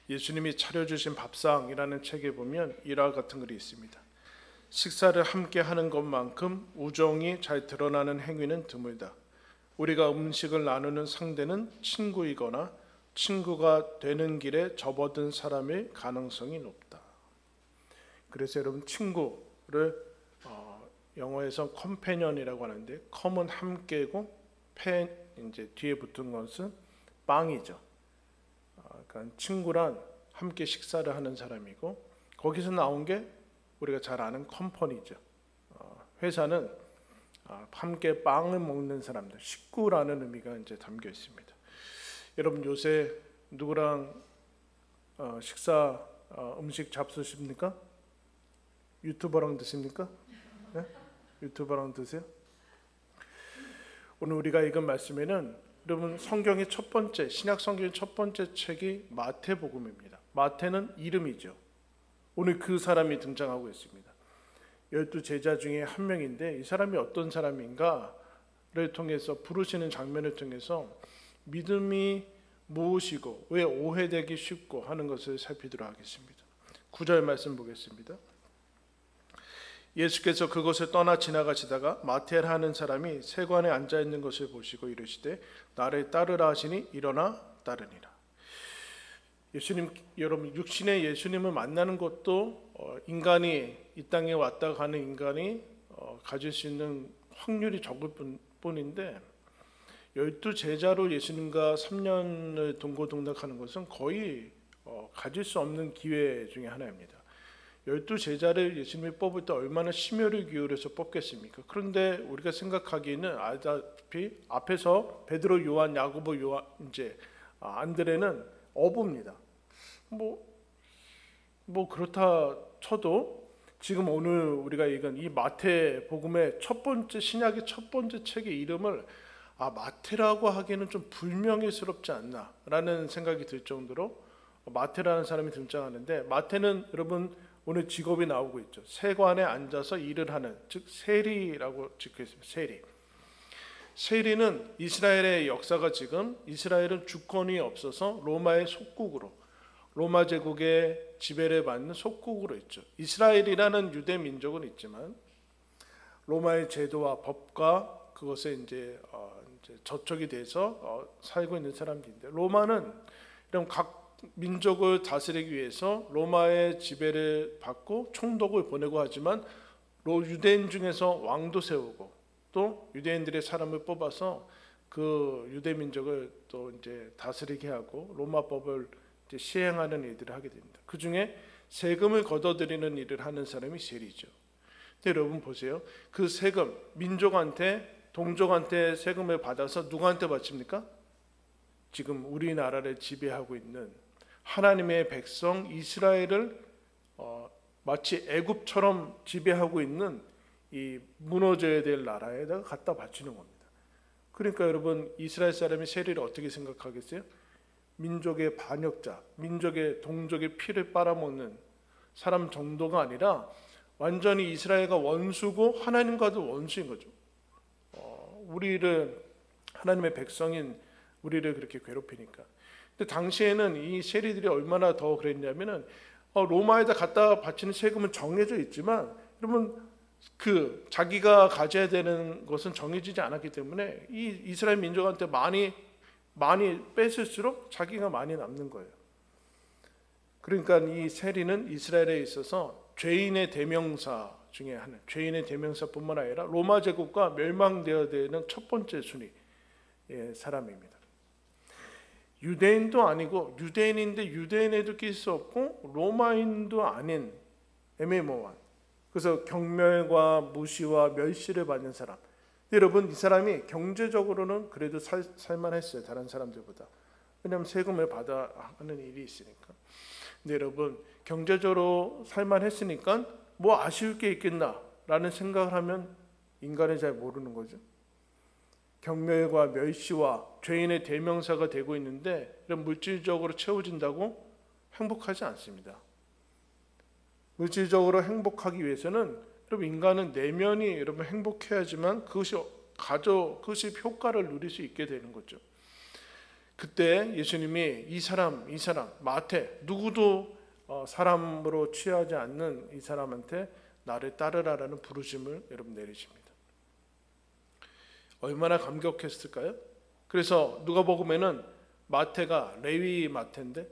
예수님이 차려주신 밥상이라는 책에 보면 이와 같은 글이 있습니다. 식사를 함께 하는 것만큼 우정이 잘 드러나는 행위는 드물다. 우리가 음식을 나누는 상대는 친구이거나 친구가 되는 길에 접어든 사람일 가능성이 높다. 그래서 여러분, 친구를 영어에서 컴패니언이라고 하는데, 컴은 함께고 펜 이제 뒤에 붙은 것은 빵이죠. 그러니까 친구란 함께 식사를 하는 사람이고, 거기서 나온 게 우리가 잘 아는 컴퍼니죠. 회사는 함께 빵을 먹는 사람들, 식구라는 의미가 이제 담겨 있습니다. 여러분, 요새 누구랑 음식 잡수십니까? 유튜버랑 드십니까? 네? 유튜버랑 드세요? 오늘 우리가 읽은 말씀에는 여러분, 성경의 첫 번째, 신약 성경의 첫 번째 책이 마태복음입니다. 마태는 이름이죠. 오늘 그 사람이 등장하고 있습니다. 12 제자 중에 한 명인데, 이 사람이 어떤 사람인가를 통해서, 부르시는 장면을 통해서 믿음이 무엇이고 왜 오해되기 쉽고 하는 것을 살피도록 하겠습니다. 9절 말씀 보겠습니다. 예수께서 그곳을 떠나 지나가시다가 마태라 하는 사람이 세관에 앉아 있는 것을 보시고 이르시되 나를 따르라 하시니 일어나 따르니라. 여러분, 육신의 예수님을 만나는 것도 인간이 이 땅에 왔다 가는 인간이 가질 수 있는 확률이 적을 뿐인데, 12 제자로 예수님과 3년을 동고동락하는 것은 거의 가질 수 없는 기회 중에 하나입니다. 12 제자를 예수님이 뽑을 때 얼마나 심혈을 기울여서 뽑겠습니까? 그런데 우리가 생각하기에는 알다시피 앞에서 베드로, 요한, 야고보, 안드레는 어부입니다. 뭐 그렇다 쳐도 지금 오늘 우리가 읽은 이 마태복음의 첫 번째, 신약의 첫 번째 책의 이름을 마태라고 하기에는 좀 불명예스럽지 않나라는 생각이 들 정도로 마태라는 사람이 등장하는데, 마태는 여러분 오늘 직업이 나오고 있죠. 세관에 앉아서 일을 하는, 즉 세리라고 적혀 있습니다. 세리는 이스라엘의 역사가, 지금 이스라엘은 주권이 없어서 로마의 속국으로, 로마 제국의 지배를 받는 속국으로 있죠. 이스라엘이라는 유대 민족은 있지만 로마의 제도와 법과 그것에 이제 저촉이 돼서 살고 있는 사람들인데, 로마는 이런 각 민족을 다스리기 위해서 로마의 지배를 받고 총독을 보내고 하지만 유대인 중에서 왕도 세우고 또 유대인들의 사람을 뽑아서 그 유대 민족을 또 이제 다스리게 하고 로마법을 이제 시행하는 일들을 하게 됩니다. 그 중에 세금을 걷어들이는 일을 하는 사람이 세리죠. 근데 여러분 보세요. 그 세금, 민족한테, 동족한테 세금을 받아서 누구한테 바칩니까? 지금 우리나라를 지배하고 있는 하나님의 백성 이스라엘을 마치 애굽처럼 지배하고 있는 이 무너져야 될 나라에다가 갖다 바치는 겁니다. 그러니까 여러분, 이스라엘 사람이 세리를 어떻게 생각하겠어요? 민족의 반역자, 민족의 동족의 피를 빨아먹는 사람 정도가 아니라 완전히 이스라엘과 원수고 하나님과도 원수인 거죠. 우리를, 하나님의 백성인 우리를 그렇게 괴롭히니까. 근데 당시에는 이 세리들이 얼마나 더 그랬냐면은 로마에다 갖다 바치는 세금은 정해져 있지만, 여러분 그 자기가 가져야 되는 것은 정해지지 않았기 때문에 이 이스라엘 민족한테 많이 뺏을수록 자기가 많이 남는 거예요. 그러니까 이 세리는 이스라엘에 있어서 죄인의 대명사 중에 하나, 죄인의 대명사뿐만 아니라 로마 제국과 멸망되어야 되는 첫 번째 순위의 사람입니다. 유대인도 아니고, 유대인인데 유대인에도 낄 수 없고 로마인도 아닌 애매모호한, 그래서 경멸과 무시와 멸시를 받는 사람. 여러분, 이 사람이 경제적으로는 그래도 살만했어요, 다른 사람들보다. 왜냐하면 세금을 받아 하는 일이 있으니까. 근데 여러분, 경제적으로 살만했으니까 뭐 아쉬울 게 있겠나라는 생각을 하면 인간은 잘 모르는 거죠. 경멸과 멸시와 죄인의 대명사가 되고 있는데, 이런 물질적으로 채워진다고 행복하지 않습니다. 물질적으로 행복하기 위해서는 여러분, 인간은 내면이 여러분 행복해야지만 그것이 효과를 누릴 수 있게 되는 거죠. 그때 예수님이 이 사람 마태, 누구도 사람으로 취하지 않는 이 사람한테 나를 따르라라는 부르심을 여러분 내리십니다. 얼마나 감격했을까요? 그래서 누가복음에는 마태가 레위 마태인데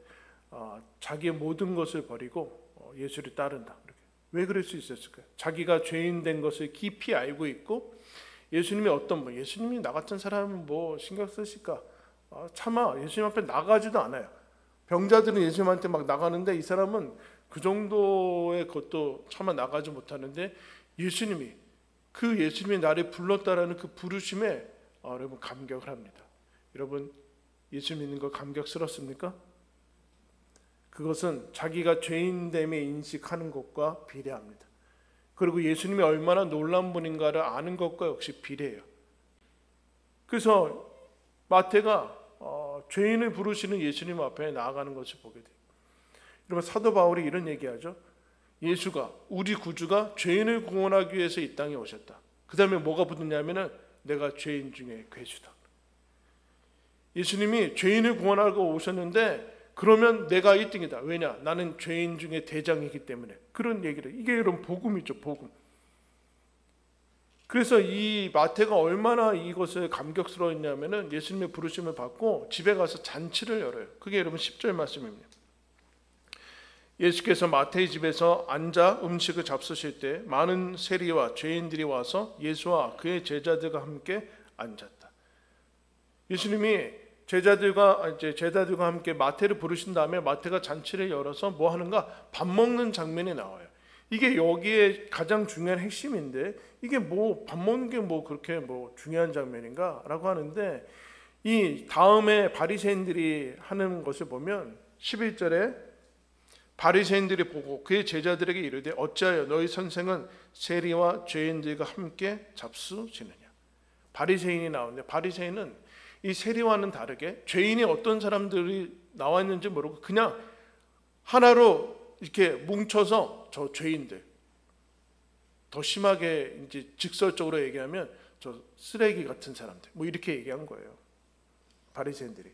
자기의 모든 것을 버리고 예수를 따른다. 왜 그럴 수 있었을까요? 자기가 죄인 된 것을 깊이 알고 있고 예수님이 예수님이 나 같은 사람은 뭐 신경 쓰실까? 차마 예수님 앞에 나가지도 않아요. 병자들은 예수님한테 막 나가는데 이 사람은 그 정도의 것도 차마 나가지 못하는데 예수님이 나를 불렀다라는 그 부르심에 여러분 감격을 합니다. 여러분 예수 믿는 거 감격스럽습니까? 그것은 자기가 죄인됨에 인식하는 것과 비례합니다. 그리고 예수님이 얼마나 놀라운 분인가를 아는 것과 역시 비례해요. 그래서 마태가 죄인을 부르시는 예수님 앞에 나아가는 것을 보게 돼요. 여러분 사도 바울이 이런 얘기하죠. 예수가 우리 구주가 죄인을 구원하기 위해서 이 땅에 오셨다. 그 다음에 뭐가 붙느냐면은 내가 죄인 중에 괴수다. 예수님이 죄인을 구원하고 오셨는데 그러면 내가 1등이다. 왜냐? 나는 죄인 중에 대장이기 때문에. 그런 얘기를. 이게 여러분 복음이죠. 복음. 그래서 이 마태가 얼마나 이것을 감격스러웠냐면은 예수님의 부르심을 받고 집에 가서 잔치를 열어요. 그게 여러분 10절 말씀입니다. 예수께서 마태의 집에서 앉아 음식을 잡수실 때 많은 세리와 죄인들이 와서 예수와 그의 제자들과 함께 앉았다. 예수님이 제자들과 함께 마태를 부르신 다음에 마태가 잔치를 열어서 뭐 하는가? 밥 먹는 장면이 나와요. 이게 여기에 가장 중요한 핵심인데 이게 뭐 밥 먹는 게 뭐 그렇게 뭐 중요한 장면인가라고 하는데 이 다음에 바리새인들이 하는 것을 보면 11절에 바리새인들이 보고 그의 제자들에게 이르되 어찌하여 너희 선생은 세리와 죄인들과 함께 잡수지느냐. 바리새인이 나오는데 바리새인은 이 세리와는 다르게 죄인이 어떤 사람들이 나와 있는지 모르고 그냥 하나로 이렇게 뭉쳐서 저 죄인들, 더 심하게 이제 직설적으로 얘기하면 저 쓰레기 같은 사람들 뭐 이렇게 얘기한 거예요. 바리새인들이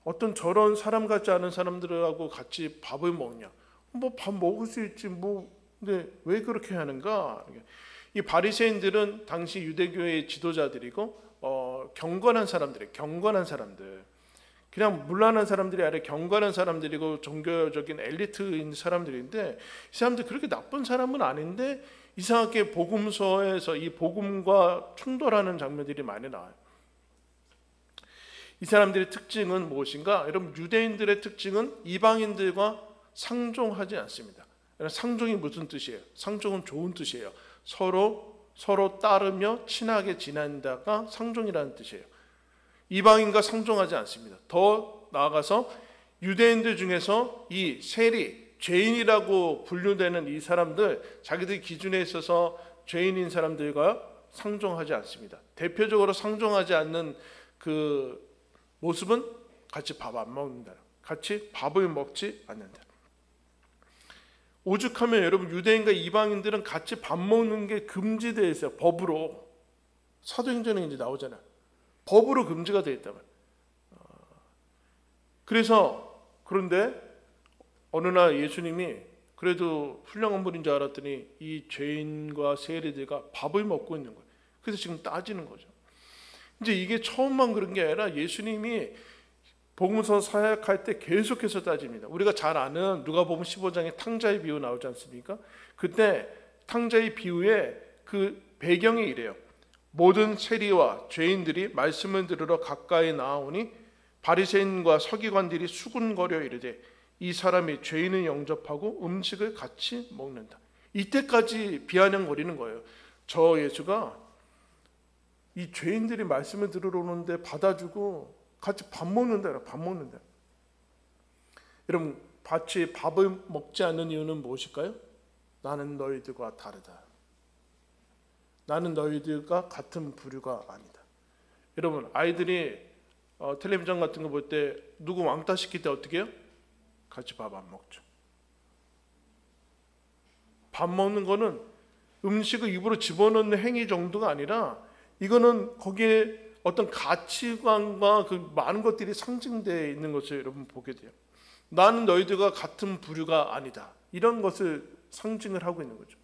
어떤 저런 사람 같지 않은 사람들하고 같이 밥을 먹냐? 뭐 밥 먹을 수 있지 뭐 근데 왜 그렇게 하는가? 이 바리새인들은 당시 유대교의 지도자들이고 경건한 사람들, 그냥 문란한 사람들이 아니라 경건한 사람들이고 종교적인 엘리트인 사람들인데 이 사람들 그렇게 나쁜 사람은 아닌데 이상하게 복음서에서 이 복음과 충돌하는 장면들이 많이 나와요. 이 사람들의 특징은 무엇인가? 여러분 유대인들의 특징은 이방인들과 상종하지 않습니다. 상종이 무슨 뜻이에요? 상종은 좋은 뜻이에요. 서로 따르며 친하게 지낸다가 상종이라는 뜻이에요. 이방인과 상종하지 않습니다. 더 나아가서 유대인들 중에서 이 세리, 죄인이라고 분류되는 이 사람들 자기들 기준에 있어서 죄인인 사람들과 상종하지 않습니다. 대표적으로 상종하지 않는 그 모습은 같이 밥 안 먹는다. 같이 밥을 먹지 않는다. 오죽하면 여러분 유대인과 이방인들은 같이 밥 먹는 게 금지되어 있어요. 법으로. 사도행전에 이제 나오잖아요. 법으로 금지가 되어 있다면. 그런데 어느 날 예수님이 그래도 훌륭한 분인 줄 알았더니 이 죄인과 세리들과 밥을 먹고 있는 거예요. 그래서 지금 따지는 거죠. 이제 이게 처음만 그런 게 아니라 예수님이 복음서 사역할 때 계속해서 따집니다. 우리가 잘 아는 누가복음 15장에 탕자의 비유 나오지 않습니까? 그때 탕자의 비유에 그 배경이 이래요. 모든 세리와 죄인들이 말씀을 들으러 가까이 나아오니 바리새인과 서기관들이 수군거려 이르되 이 사람이 죄인을 영접하고 음식을 같이 먹는다. 이때까지 비아냥거리는 거예요. 저 예수가 이 죄인들이 말씀을 들으러 오는데 받아주고 같이 밥 먹는다. 여러분 같이 밥을 먹지 않는 이유는 무엇일까요? 나는 너희들과 다르다. 나는 너희들과 같은 부류가 아니다. 여러분 아이들이 텔레비전 같은 거 볼 때 누구 왕따 시킬 때 어떻게 해요? 같이 밥 안 먹죠. 밥 먹는 거는 음식을 입으로 집어넣는 행위 정도가 아니라 이거는 거기에 어떤 가치관과 그 많은 것들이 상징되어 있는 것을 여러분 보게 돼요. 나는 너희들과 같은 부류가 아니다. 이런 것을 상징을 하고 있는 거죠.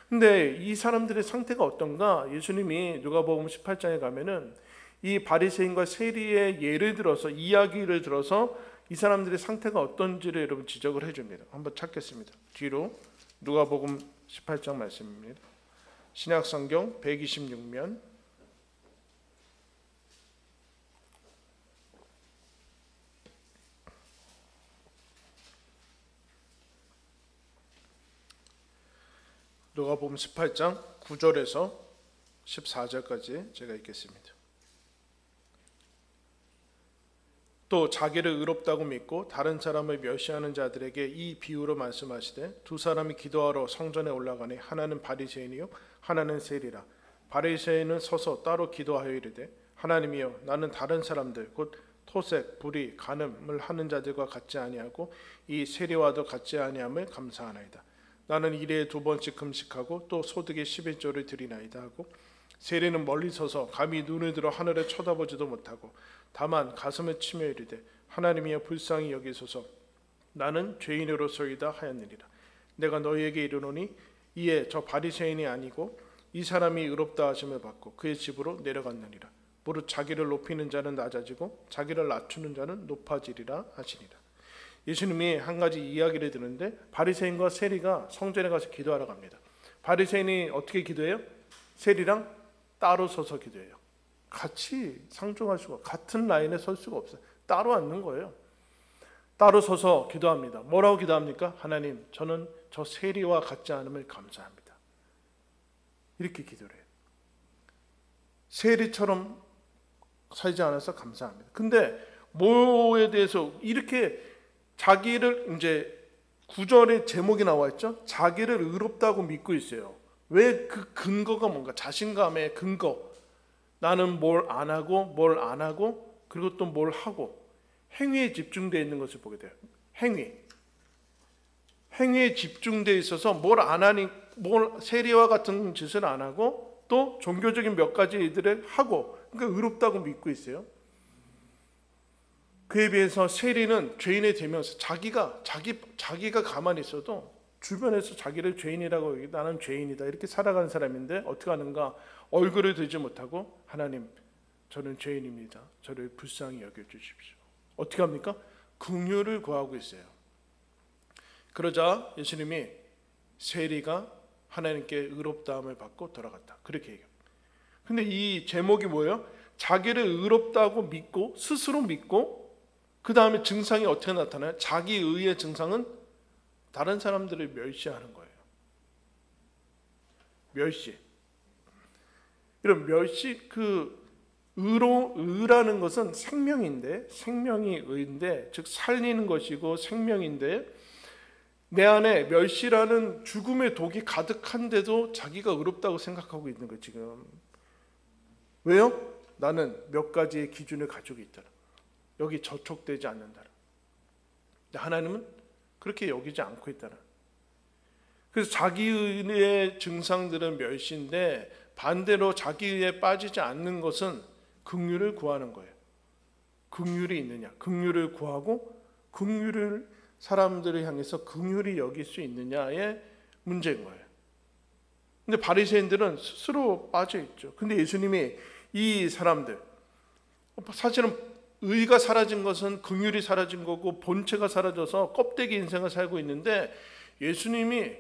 근데 이 사람들의 상태가 어떤가? 예수님이 누가복음 18장에 가면은 이 바리새인과 세리의 예를 들어서 이야기를 들어서 이 사람들의 상태가 어떤지를 여러분 지적을 해줍니다. 한번 찾겠습니다. 뒤로 누가복음 18장 말씀입니다. 신약성경 126면 누가복음 18장 9절에서 14절까지 제가 읽겠습니다. 또 자기를 의롭다고 믿고 다른 사람을 멸시하는 자들에게 이 비유로 말씀하시되 두 사람이 기도하러 성전에 올라가니 하나는 바리새인이요 하나는 세리라. 바리새인은 서서 따로 기도하여 이르되 하나님이여 나는 다른 사람들 곧 토색, 불의, 간음을 하는 자들과 같지 아니하고 이 세리와도 같지 아니함을 감사하나이다. 나는 일에 2번씩 금식하고 또 소득의 11조를 드리나이다 하고 세리는 멀리 서서 감히 눈을 들어 하늘을 쳐다보지도 못하고 다만 가슴을 치며 이르되 하나님이여 불쌍히 여기소서 나는 죄인으로소이다 하였느니라. 내가 너희에게 이르노니 이에 저 바리새인이 아니고 이 사람이 의롭다 하심을 받고 그의 집으로 내려갔느니라. 무릇 자기를 높이는 자는 낮아지고 자기를 낮추는 자는 높아지리라 하시니라. 예수님이 한 가지 이야기를 드는데 바리새인과 세리가 성전에 가서 기도하러 갑니다. 바리새인이 어떻게 기도해요? 세리랑 따로 서서 기도해요. 같이 상종할 수가, 같은 라인에 설 수가 없어요. 따로 앉는 거예요. 따로 서서 기도합니다. 뭐라고 기도합니까? 하나님, 저는 저 세리와 같지 않음을 감사합니다. 이렇게 기도를 해요. 세리처럼 살지 않아서 감사합니다. 근데 뭐에 대해서 이렇게 자기를 이제 9절에 제목이 나와 있죠. 자기를 의롭다고 믿고 있어요. 왜? 그 근거가 뭔가 자신감의 근거. 나는 뭘 안 하고 그리고 또 뭘 하고 행위에 집중되어 있는 것을 보게 돼요. 행위에 집중되어 있어서 뭘 안 하니 세리와 같은 짓을 안 하고 또 종교적인 몇 가지 일들을 하고 그러니까 의롭다고 믿고 있어요. 그에 비해서 세리는 죄인이 되면서 자기가 가만히 있어도 주변에서 자기를 죄인이라고 여기고 나는 죄인이다 이렇게 살아가는 사람인데 어떻게 하는가? 얼굴을 들지 못하고 하나님 저는 죄인입니다. 저를 불쌍히 여겨주십시오. 어떻게 합니까? 긍휼을 구하고 있어요. 그러자 예수님이 세리가 하나님께 의롭다함을 받고 돌아갔다. 그렇게 얘기해요. 근데 이 제목이 뭐예요? 자기를 의롭다고 믿고 스스로 믿고 그 다음에 증상이 어떻게 나타나요? 자기 의의 증상은 다른 사람들을 멸시하는 거예요. 멸시. 이런 멸시, 의라는 것은 생명이 의인데, 즉 살리는 것이고 생명인데, 내 안에 멸시라는 죽음의 독이 가득한데도 자기가 의롭다고 생각하고 있는 거예요, 지금. 왜요? 나는 몇 가지의 기준을 가지고 있다. 여기 저촉되지 않는다. 하나님은 그렇게 여기지 않고 있다. 그래서 자기의 증상들은 멸시인데 반대로 자기에 빠지지 않는 것은 긍휼을 구하는 거예요. 긍휼이 있느냐? 긍휼을 구하고 긍휼을 사람들을 향해서 긍휼히 여길 수 있느냐의 문제인 거예요. 근데 바리새인들은 스스로 빠져 있죠. 근데 예수님이 이 사람들 사실은 의가 사라진 것은 긍휼이 사라진 거고 본체가 사라져서 껍데기 인생을 살고 있는데 예수님이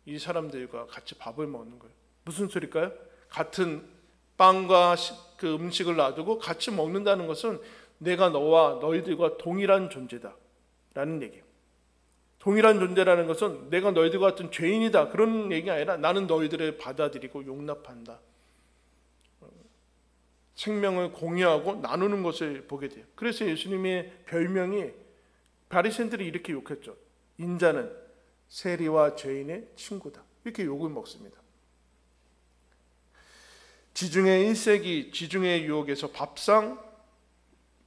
이 사람들과 같이 밥을 먹는 거예요. 무슨 소리일까요? 같은 빵과 그 음식을 놔두고 같이 먹는다는 것은 내가 너와 너희들과 동일한 존재다 라는 얘기예요. 동일한 존재라는 것은 내가 너희들과 같은 죄인이다 그런 얘기가 아니라 나는 너희들을 받아들이고 용납한다. 생명을 공유하고 나누는 것을 보게 돼요. 그래서 예수님의 별명이 바리새인들이 이렇게 욕했죠. 인자는 세리와 죄인의 친구다. 이렇게 욕을 먹습니다. 지중해 1세기 지중해 유혹에서 밥상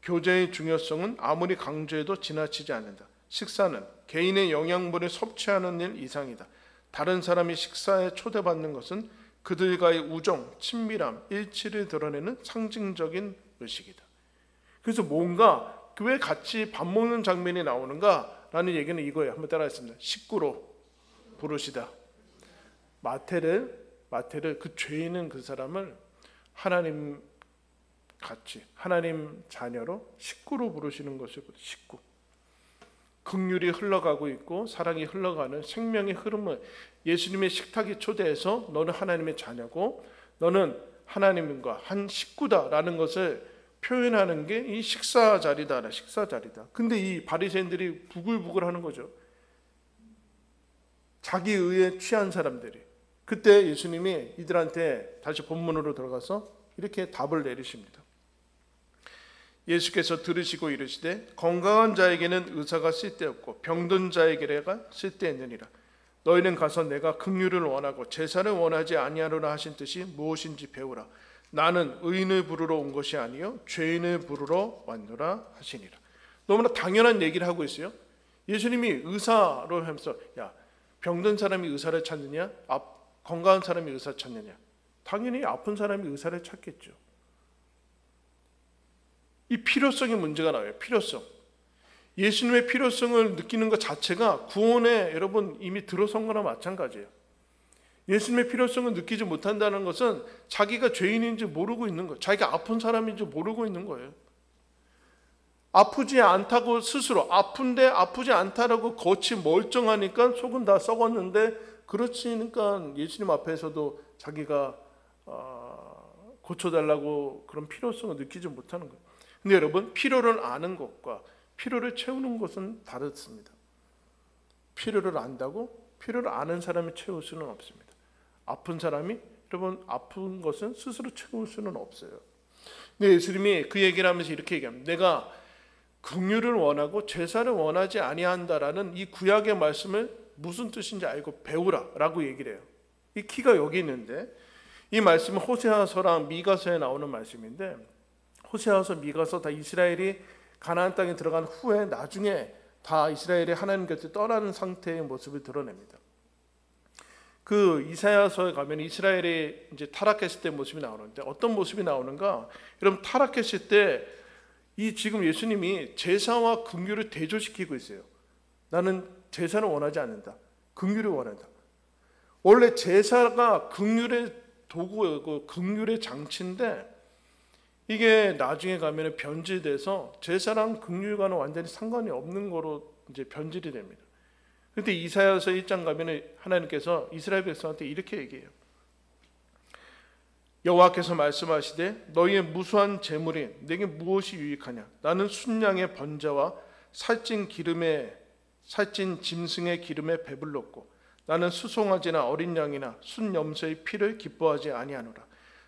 교제의 중요성은 아무리 강조해도 지나치지 않는다. 식사는 개인의 영양분을 섭취하는 일 이상이다. 다른 사람이 식사에 초대받는 것은 그들과의 우정, 친밀함, 일치를 드러내는 상징적인 의식이다. 그래서 뭔가 왜 같이 밥 먹는 장면이 나오는가라는 얘기는 이거예요. 한번 따라하겠습니다. 식구로 부르시다. 마태를 그 죄 있는 그 사람을 하나님 같이, 하나님 자녀로 식구로 부르시는 것이거든요. 식구. 긍휼이 흘러가고 있고 사랑이 흘러가는 생명의 흐름을 예수님의 식탁에 초대해서 너는 하나님의 자녀고 너는 하나님과 한 식구다라는 것을 표현하는 게 이 식사 자리다. 근데 이 바리새인들이 부글부글 하는 거죠. 자기 의에 취한 사람들이. 그때 예수님이 이들한테 다시 본문으로 들어가서 이렇게 답을 내리십니다. 예수께서 들으시고 이르시되 건강한 자에게는 의사가 쓸데없고 병든 자에게가 쓸데있느니라. 너희는 가서 내가 긍휼을 원하고 제사를 원하지 아니하노라 하신 뜻이 무엇인지 배우라. 나는 의인을 부르러 온 것이 아니요 죄인을 부르러 왔노라 하시니라. 너무나 당연한 얘기를 하고 있어요. 예수님이 의사로 하면서 야, 병든 사람이 의사를 찾느냐? 건강한 사람이 의사를 찾느냐? 당연히 아픈 사람이 의사를 찾겠죠. 이 필요성의 문제가 나와요. 필요성. 예수님의 필요성을 느끼는 것 자체가 구원에 여러분 이미 들어선 거나 마찬가지예요. 예수님의 필요성을 느끼지 못한다는 것은 자기가 죄인인지 모르고 있는 거예요. 자기가 아픈 사람인지 모르고 있는 거예요. 아프지 않다고 스스로 아픈데 아프지 않다라고 겉이 멀쩡하니까 속은 다 썩었는데 그렇지니까 예수님 앞에서도 자기가 고쳐달라고 그런 필요성을 느끼지 못하는 거예요. 근데 여러분 필요를 아는 것과 필요를 채우는 것은 다릅니다. 필요를 안다고 필요를 아는 사람이 채울 수는 없습니다. 아픈 사람이 여러분 아픈 것은 스스로 채울 수는 없어요. 근데 예수님이 그 얘기를 하면서 이렇게 얘기합니다. 내가 긍휼을 원하고 제사를 원하지 아니한다라는 이 구약의 말씀을 무슨 뜻인지 알고 배우라라고 얘기를 해요. 이 키가 여기 있는데 이 말씀은 호세아서랑 미가서에 나오는 말씀인데 호세아서, 미가서 다 이스라엘이 가나안 땅에 들어간 후에 나중에 다 이스라엘이 하나님 곁에 떠나는 상태의 모습을 드러냅니다. 그 이사야서에 가면 이스라엘이 이제 타락했을 때 모습이 나오는데 어떤 모습이 나오는가? 여러분 타락했을 때 이 지금 예수님이 제사와 긍휼을 대조시키고 있어요. 나는 제사는 원하지 않는다. 긍휼을 원한다. 원래 제사가 긍휼의 도구고 긍휼의 장치인데 이게 나중에 가면 변질돼서 제사랑 긍휼과는 완전히 상관이 없는 거로 이제 변질이 됩니다. 그런데 이사야서 1장 가면 하나님께서 이스라엘 백성한테 이렇게 얘기해요. 여호와께서 말씀하시되 너희의 무수한 재물이 내게 무엇이 유익하냐? 나는 순양의 번제와 살찐 짐승의 기름에 배불렀고 나는 수송아지나 어린 양이나 순 염소의 피를 기뻐하지 아니하노라.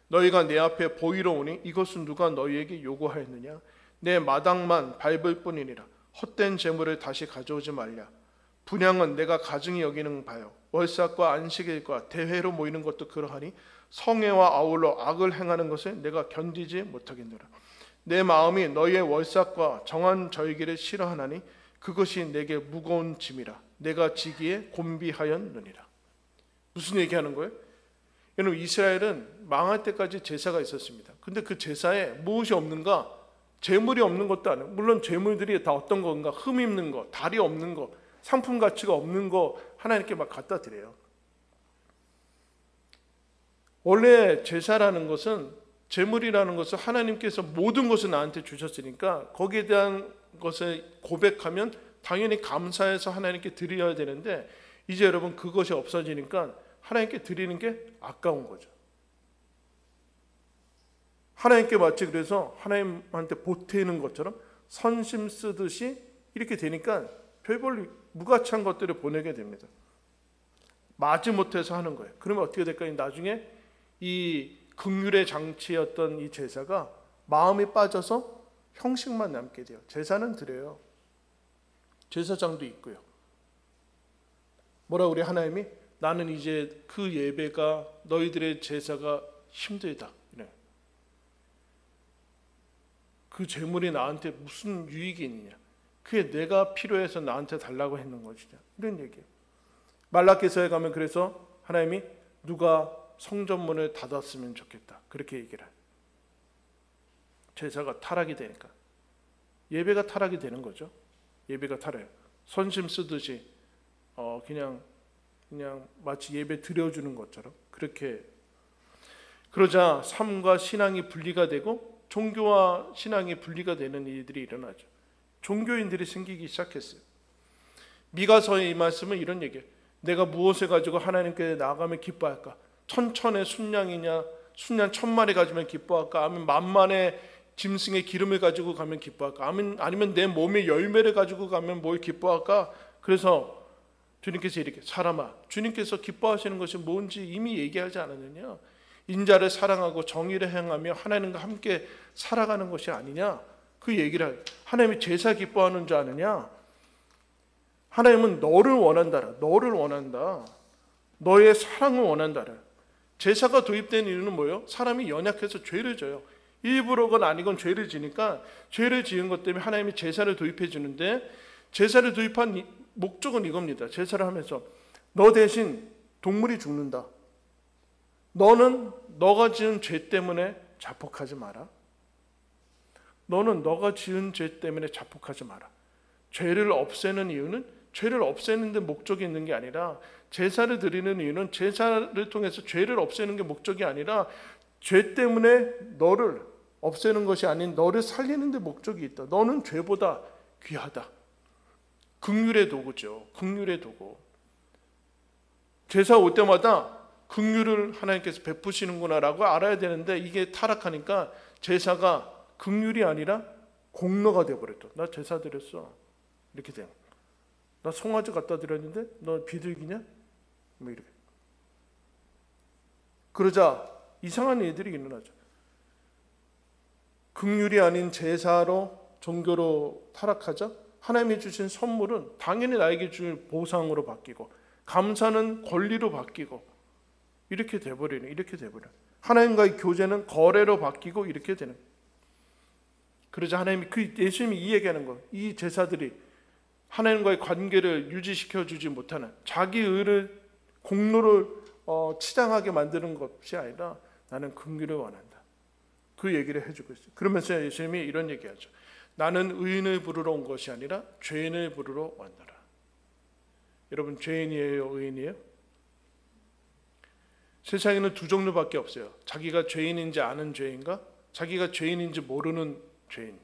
너희가 내 앞에 보이러 오니 이것은 누가 너희에게 요구하였느냐? 내 마당만 밟을 뿐이니라. 헛된 재물을 다시 가져오지 말랴. 분향은 내가 가증히 여기는 바요. 월삭과 안식일과 대회로 모이는 것도 그러하니 성회와 아울러 악을 행하는 것을 내가 견디지 못하겠노라. 내 마음이 너희의 월삭과 정한 절기를 싫어하나니 그것이 내게 무거운 짐이라. 내가 지기에 곤비하였느니라. 무슨 얘기하는 거예요? 여러분 이스라엘은 망할 때까지 제사가 있었습니다. 근데 그 제사에 무엇이 없는가? 재물이 없는 것도 아니에요. 물론 재물들이 다 어떤 건가? 흠 있는 거, 달이 없는 거, 상품 가치가 없는 거 하나님께 막 갖다 드려요. 원래 제사라는 것은 재물이라는 것은 하나님께서 모든 것을 나한테 주셨으니까 거기에 대한 것을 고백하면 당연히 감사해서 하나님께 드려야 되는데 이제 여러분 그것이 없어지니까 하나님께 드리는 게 아까운 거죠. 하나님께 마치 그래서 하나님한테 보태는 것처럼 선심 쓰듯이 이렇게 되니까 별별 무가치한 것들을 보내게 됩니다. 마지못해서 하는 거예요. 그러면 어떻게 될까요? 나중에 이 긍휼의 장치였던 이 제사가 마음이 빠져서 형식만 남게 돼요. 제사는 드려요. 제사장도 있고요. 뭐라 우리 하나님이 나는 이제 그 예배가 너희들의 제사가 힘들다. 그 재물이 나한테 무슨 유익이 있느냐? 그게 내가 필요해서 나한테 달라고 했는 것이냐? 이런 얘기예요. 말라기서에 가면 그래서 하나님이 누가 성전문을 닫았으면 좋겠다. 그렇게 얘기를 해요. 제사가 타락이 되니까. 예배가 타락이 되는 거죠. 예배가 타락해요. 선심 쓰듯이 그냥 마치 예배 드려주는 것처럼 그렇게. 그러자 삶과 신앙이 분리가 되고 종교와 신앙이 분리가 되는 일들이 일어나죠. 종교인들이 생기기 시작했어요. 미가서의 이 말씀은 이런 얘기예요. 내가 무엇을 가지고 하나님께 나아가면 기뻐할까? 천천의 순양이냐, 순양 1000마리 가지면 기뻐할까? 아니면 만만의 짐승의 기름을 가지고 가면 기뻐할까? 아니면 내 몸의 열매를 가지고 가면 뭘 기뻐할까? 그래서 주님께서 이렇게, 사람아, 주님께서 기뻐하시는 것이 뭔지 이미 얘기하지 않았느냐? 인자를 사랑하고 정의를 행하며 하나님과 함께 살아가는 것이 아니냐? 그 얘기를 해요. 하나님이 제사 기뻐하는 줄 아느냐? 하나님은 너를 원한다라. 너를 원한다. 너의 사랑을 원한다라. 제사가 도입된 이유는 뭐예요? 사람이 연약해서 죄를 져요. 일부러건 아니건 죄를 지니까 죄를 지은 것 때문에 하나님이 제사를 도입해 주는데, 제사를 도입한 목적은 이겁니다. 제사를 하면서 너 대신 동물이 죽는다. 너는 너가 지은 죄 때문에 자폭하지 마라. 너는 너가 지은 죄 때문에 자폭하지 마라. 죄를 없애는 이유는 죄를 없애는 데 목적이 있는 게 아니라, 제사를 드리는 이유는 제사를 통해서 죄를 없애는 게 목적이 아니라 죄 때문에 너를 없애는 것이 아닌 너를 살리는 데 목적이 있다. 너는 죄보다 귀하다. 긍휼의 도구죠. 긍휼의 도구. 제사 올 때마다 긍휼을 하나님께서 베푸시는구나라고 알아야 되는데, 이게 타락하니까 제사가 긍휼이 아니라 공로가 되어버렸다. 나 제사 드렸어. 이렇게 돼요. 나 송아지 갖다 드렸는데 너 비둘기냐? 뭐 이렇게. 그러자 이상한 일들이 일어나죠. 긍휼이 아닌 제사로 종교로 타락하자 하나님이 주신 선물은 당연히 나에게 줄 보상으로 바뀌고, 감사는 권리로 바뀌고, 이렇게 돼버리는. 하나님과의 교제는 거래로 바뀌고 이렇게 되는. 그러자 하나님이 예수님이 이 얘기하는 거, 이 제사들이 하나님과의 관계를 유지시켜 주지 못하는, 자기 의를 공로를 치장하게 만드는 것이 아니라 나는 긍휼을 원한다. 그 얘기를 해주고 있어요. 그러면서 예수님이 이런 얘기하죠. 나는 의인을 부르러 온 것이 아니라 죄인을 부르러 왔노라. 여러분, 죄인이에요, 의인이에요? 세상에는 두 종류밖에 없어요. 자기가 죄인인지 아는 죄인과 자기가 죄인인지 모르는 죄인.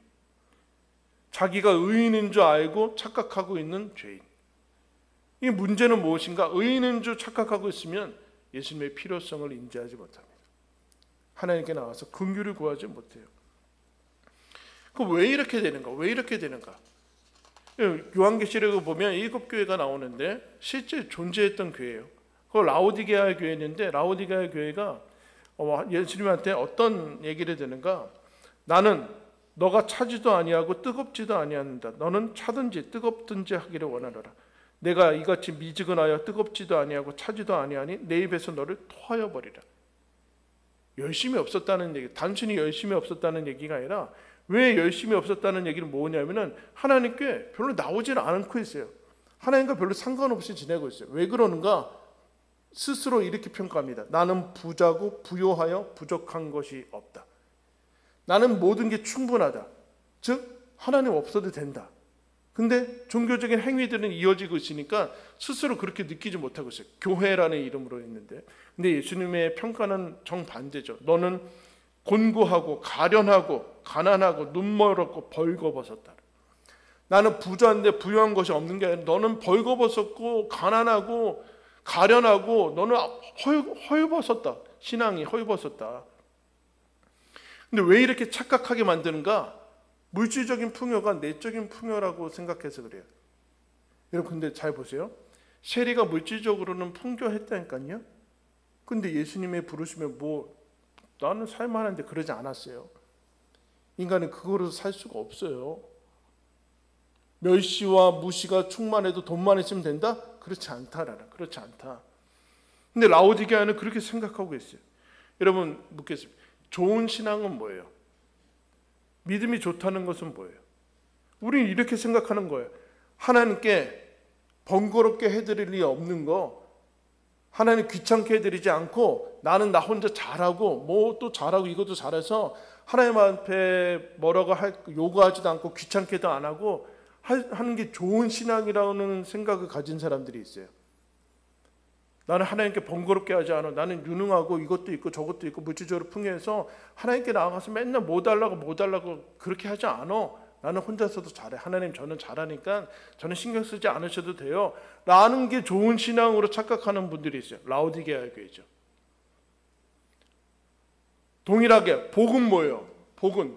자기가 의인인 줄 알고 착각하고 있는 죄인. 이 문제는 무엇인가? 의인인 줄 착각하고 있으면 예수님의 필요성을 인지하지 못합니다. 하나님께 나와서 긍휼을 구하지 못해요. 왜 이렇게 되는가? 요한계시록을 보면 7교회가 나오는데 실제 존재했던 교회예요. 그 라오디게아 교회인데, 라오디게아 교회가 예수님한테 어떤 얘기를 드는가? 나는 너가 차지도 아니하고 뜨겁지도 아니한다. 너는 차든지 뜨겁든지 하기를 원하노라. 내가 이같이 미지근하여 뜨겁지도 아니하고 차지도 아니하니 내 입에서 너를 토하여 버리라. 열심히 없었다는 얘기, 단순히 열심히 없었다는 얘기가 아니라, 왜 열심히 없었다는 얘기는 뭐냐면은 하나님께 별로 나오지는 않고 있어요. 하나님과 별로 상관없이 지내고 있어요. 왜 그러는가? 스스로 이렇게 평가합니다. 나는 부자고 부요하여 부족한 것이 없다. 나는 모든 게 충분하다. 즉 하나님 없어도 된다. 근데 종교적인 행위들은 이어지고 있으니까 스스로 그렇게 느끼지 못하고 있어요. 교회라는 이름으로 있는데, 근데 예수님의 평가는 정반대죠. 너는 곤고하고 가련하고 가난하고 눈멀었고 벌거벗었다. 나는 부자인데 부유한 것이 없는 게 아니라 너는 벌거벗었고 가난하고 가련하고 너는 헐벗었다. 신앙이 헐벗었다. 근데 왜 이렇게 착각하게 만드는가? 물질적인 풍요가 내적인 풍요라고 생각해서 그래요. 여러분, 근데 잘 보세요. 세리가 물질적으로는 풍요했다니까요. 근데 예수님의 부르시면 나는 살만한데 그러지 않았어요. 인간은 그거로 살 수가 없어요. 멸시와 무시가 충만해도 돈만 있으면 된다? 그렇지 않다. 근데 라오디게아는 그렇게 생각하고 있어요. 여러분, 묻겠습니다. 좋은 신앙은 뭐예요? 믿음이 좋다는 것은 뭐예요? 우리는 이렇게 생각하는 거예요. 하나님께 번거롭게 해드릴 리 없는 거, 하나님 귀찮게 해드리지 않고 나는 나 혼자 잘하고 뭐 또 잘하고 이것도 잘해서 하나님 앞에 뭐라고 요구하지도 않고 귀찮게도 안 하고 하는 게 좋은 신앙이라는 생각을 가진 사람들이 있어요. 나는 하나님께 번거롭게 하지 않아. 나는 유능하고 이것도 있고 저것도 있고 물질적으로 풍요해서 하나님께 나아가서 맨날 뭐 달라고 그렇게 하지 않아. 나는 혼자서도 잘해. 하나님 저는 잘하니까 저는 신경 쓰지 않으셔도 돼요. 라는 게 좋은 신앙으로 착각하는 분들이 있어요. 라오디게아 교회죠. 동일하게 복은 뭐예요? 복은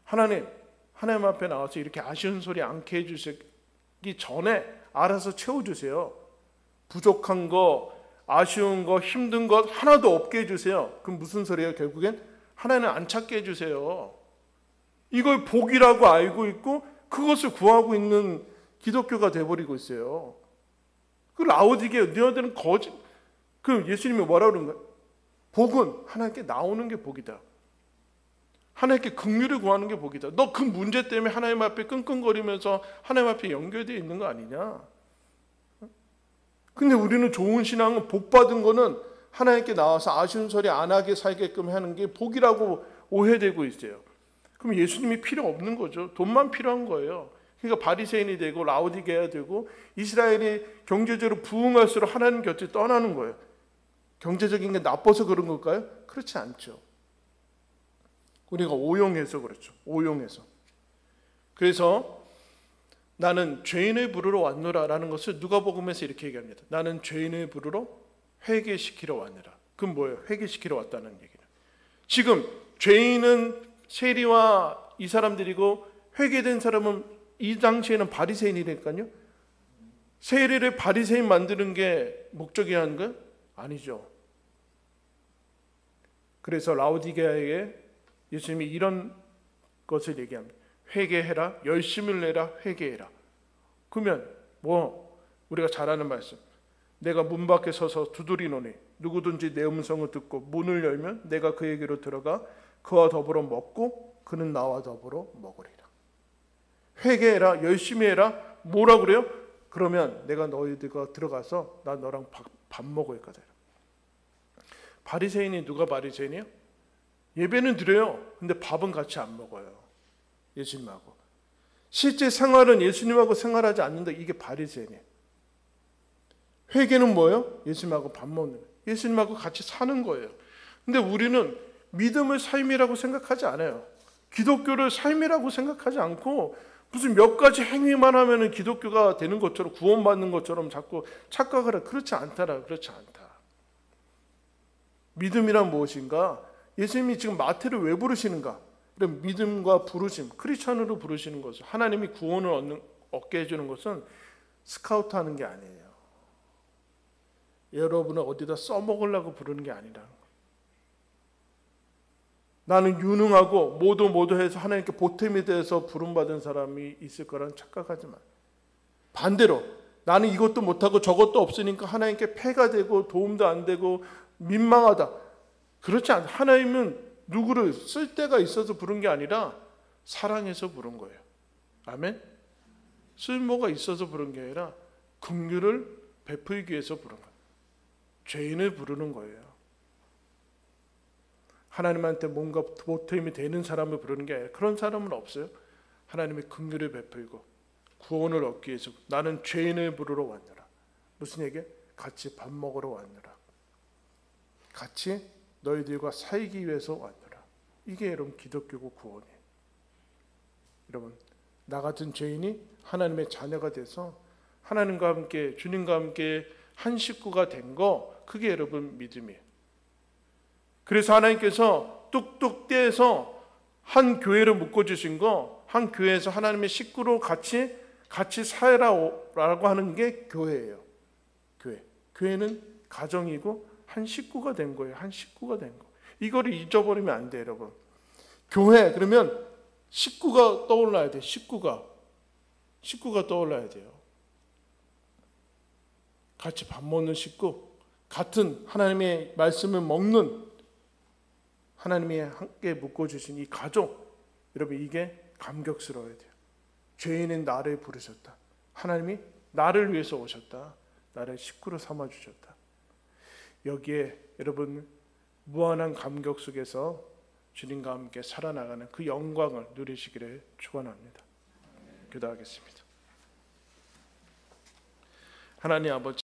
하나님 앞에 나와서 이렇게 아쉬운 소리 않게 해주시기 전에 알아서 채워주세요. 부족한 거, 아쉬운 거, 힘든 것 하나도 없게 해주세요. 그럼 무슨 소리예요? 결국엔 하나님 안 찾게 해주세요. 이걸 복이라고 알고 있고 그것을 구하고 있는 기독교가 돼버리고 있어요. 그 라오디게아 너희들은 거짓. 그 예수님이 뭐라고 그런 거예요? 복은 하나님께 나오는 게 복이다. 하나님께 긍휼을 구하는 게 복이다. 너 그 문제 때문에 하나님 앞에 끙끙거리면서 하나님 앞에 연결되어 있는 거 아니냐? 근데 우리는 좋은 신앙은 복 받은 거는 하나님께 나와서 아쉬운 소리 안 하게 살게끔 하는 게 복이라고 오해되고 있어요. 그럼 예수님이 필요 없는 거죠. 돈만 필요한 거예요. 그러니까 바리새인이 되고 라오디게아 되고 이스라엘이 경제적으로 부흥할수록 하나님 곁을 떠나는 거예요. 경제적인 게 나빠서 그런 걸까요? 그렇지 않죠. 우리가 오용해서 그렇죠. 오용해서. 그래서 나는 죄인을 부르러 왔노라라는 것을 누가복음에서 이렇게 얘기합니다. 나는 죄인을 부르러 회개시키러 왔노라. 그건 뭐예요? 회개시키러 왔다는 얘기는. 지금 죄인은 세리와 이 사람들이고 회개된 사람은 이 당시에는 바리새인이니까요. 세리를 바리새인 만드는 게 목적이한 건 아니죠. 그래서 라오디게아에게 예수님이 이런 것을 얘기합니다. 회개해라, 열심을 내라, 회개해라. 그러면 뭐 우리가 잘 아는 말씀. 내가 문 밖에 서서 두드리노니 누구든지 내 음성을 듣고 문을 열면 내가 그에게로 들어가 그와 더불어 먹고 그는 나와 더불어 먹으리라. 회개해라, 열심히 해라. 뭐라 그래요? 그러면 내가 너희들과 들어가서 나 너랑 밥 먹을 거다. 바리새인이 누가 바리새인이요? 예배는 드려요. 근데 밥은 같이 안 먹어요. 예수님하고. 실제 생활은 예수님하고 생활하지 않는다. 이게 바리새인이에요. 회개는 뭐예요? 예수님하고 밥 먹는 거예요. 예수님하고 같이 사는 거예요. 근데 우리는 믿음을 삶이라고 생각하지 않아요. 기독교를 삶이라고 생각하지 않고 무슨 몇 가지 행위만 하면 기독교가 되는 것처럼 구원받는 것처럼 자꾸 착각을 해. 그렇지 않다라. 그렇지 않다. 믿음이란 무엇인가? 예수님이 지금 마태를 왜 부르시는가? 그럼 믿음과 부르심, 크리스천으로 부르시는 것은 하나님이 구원을 얻게 해주는 것은 스카우트하는 게 아니에요. 여러분을 어디다 써먹으려고 부르는 게 아니라 나는 유능하고 뭐도 해서 하나님께 보탬이 돼서 부름받은 사람이 있을 거라는 착각하지 마. 반대로 나는 이것도 못하고 저것도 없으니까 하나님께 폐가 되고 도움도 안 되고 민망하다. 그렇지 않다. 하나님은 누구를 쓸 때가 있어서 부른 게 아니라 사랑해서 부른 거예요. 아멘? 쓸모가 있어서 부른 게 아니라 긍휼을 베풀기 위해서 부른 거예요. 죄인을 부르는 거예요. 하나님한테 뭔가 보탬이 되는 사람을 부르는 게 아니라 그런 사람은 없어요. 하나님의 긍휼을 베풀고 구원을 얻기 위해서 나는 죄인을 부르러 왔노라. 무슨 얘기야? 같이 밥 먹으러 왔노라. 같이 너희들과 살기 위해서 왔노라. 이게 여러분 기독교고 구원이에요. 여러분 나 같은 죄인이 하나님의 자녀가 돼서 하나님과 함께 주님과 함께 한 식구가 된 거 그게 여러분 믿음이에요. 그래서 하나님께서 뚝뚝 떼서 한 교회를 묶어주신 거 한 교회에서 하나님의 식구로 같이 살아라고 하는 게 교회예요. 교회는 가정이고 한 식구가 된 거예요. 한 식구가 된 거. 이거를 잊어버리면 안 돼요, 여러분. 교회 그러면 식구가 떠올라야 돼. 식구가 떠올라야 돼요. 같이 밥 먹는 식구, 같은 하나님의 말씀을 먹는 하나님이 함께 묶어주신 이 가족, 여러분 이게 감격스러워야 돼요. 죄인인 나를 부르셨다. 하나님이 나를 위해서 오셨다. 나를 식구로 삼아주셨다. 여기에 여러분 무한한 감격 속에서 주님과 함께 살아나가는 그 영광을 누리시기를 축원합니다. 기도하겠습니다. 하나님 아버지,